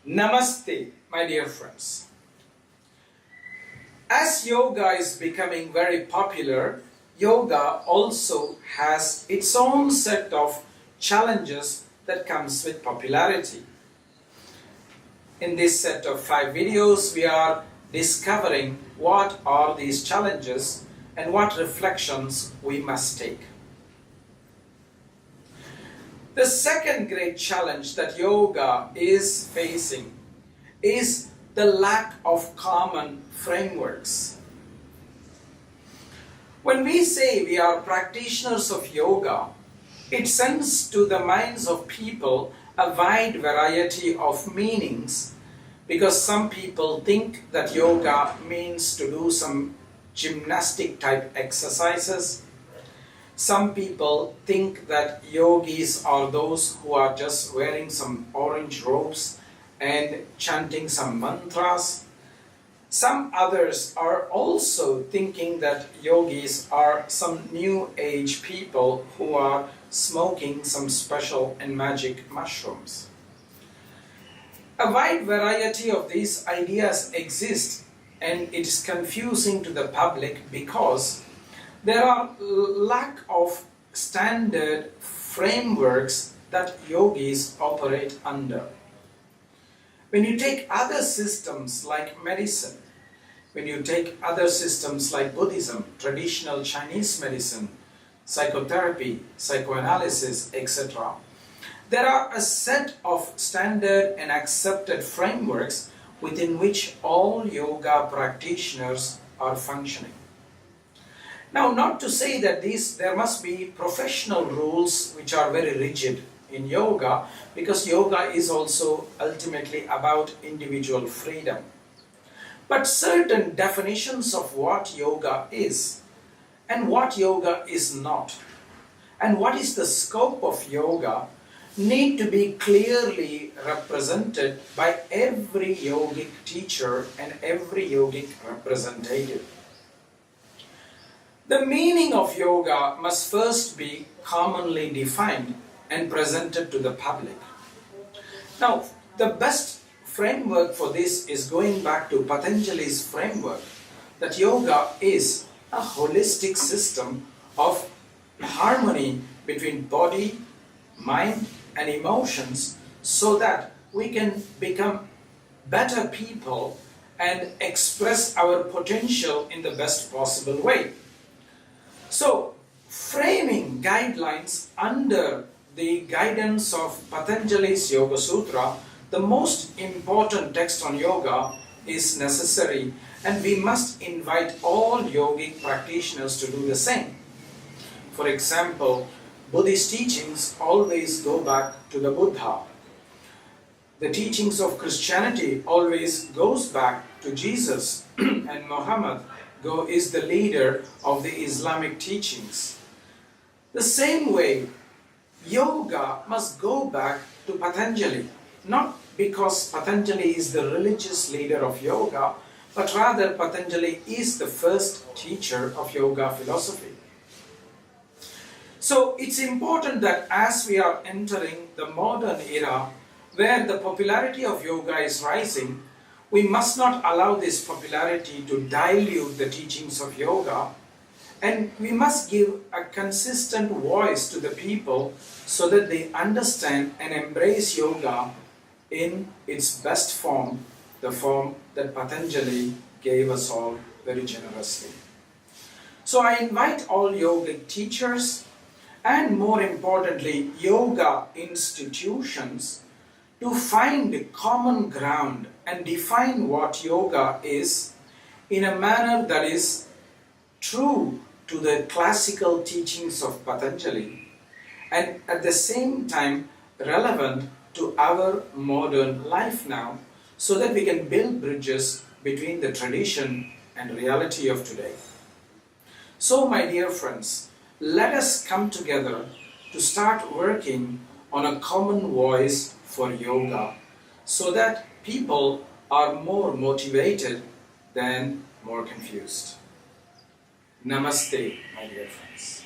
Namaste, my dear friends. As yoga is becoming very popular, yoga also has its own set of challenges that comes with popularity. In this set of 5 videos, we are discovering what are these challenges and what reflections we must take. The second great challenge that yoga is facing is the lack of common frameworks. When we say we are practitioners of yoga, it sends to the minds of people a wide variety of meanings, because some people think that yoga means to do some gymnastic type exercises. Some people think that yogis are those who are just wearing some orange robes and chanting some mantras. Some others are also thinking that yogis are some new age people who are smoking some special and magic mushrooms. A wide variety of these ideas exist, and it is confusing to the public because there are lack of standard frameworks that yogis operate under. When you take other systems like medicine, when you take other systems like Buddhism, traditional Chinese medicine, psychotherapy, psychoanalysis, etc., there are a set of standard and accepted frameworks within which all yoga practitioners are functioning. Now, not to say that there must be professional rules which are very rigid in yoga, because yoga is also ultimately about individual freedom. But certain definitions of what yoga is and what yoga is not, and what is the scope of yoga, need to be clearly represented by every yogic teacher and every yogic representative. The meaning of yoga must first be commonly defined and presented to the public. Now, the best framework for this is going back to Patanjali's framework that yoga is a holistic system of harmony between body, mind, and emotions, so that we can become better people and express our potential in the best possible way. So, framing guidelines under the guidance of Patanjali's Yoga Sutra, the most important text on yoga, is necessary, and we must invite all yogic practitioners to do the same. For example, Buddhist teachings always go back to the Buddha. The teachings of Christianity always goes back to Jesus, and Muhammad is the leader of the Islamic teachings. The same way, yoga must go back to Patanjali, not because Patanjali is the religious leader of yoga, but rather Patanjali is the first teacher of yoga philosophy. So it's important that as we are entering the modern era where the popularity of yoga is rising, we must not allow this popularity to dilute the teachings of yoga, and we must give a consistent voice to the people so that they understand and embrace yoga in its best form, the form that Patanjali gave us all very generously. So I invite all yogic teachers and, more importantly, yoga institutions to find common ground and define what yoga is in a manner that is true to the classical teachings of Patanjali and at the same time relevant to our modern life now, so that we can build bridges between the tradition and reality of today. So, my dear friends, let us come together to start working on a common voice for yoga, so that people are more motivated than more confused. Namaste, my dear friends.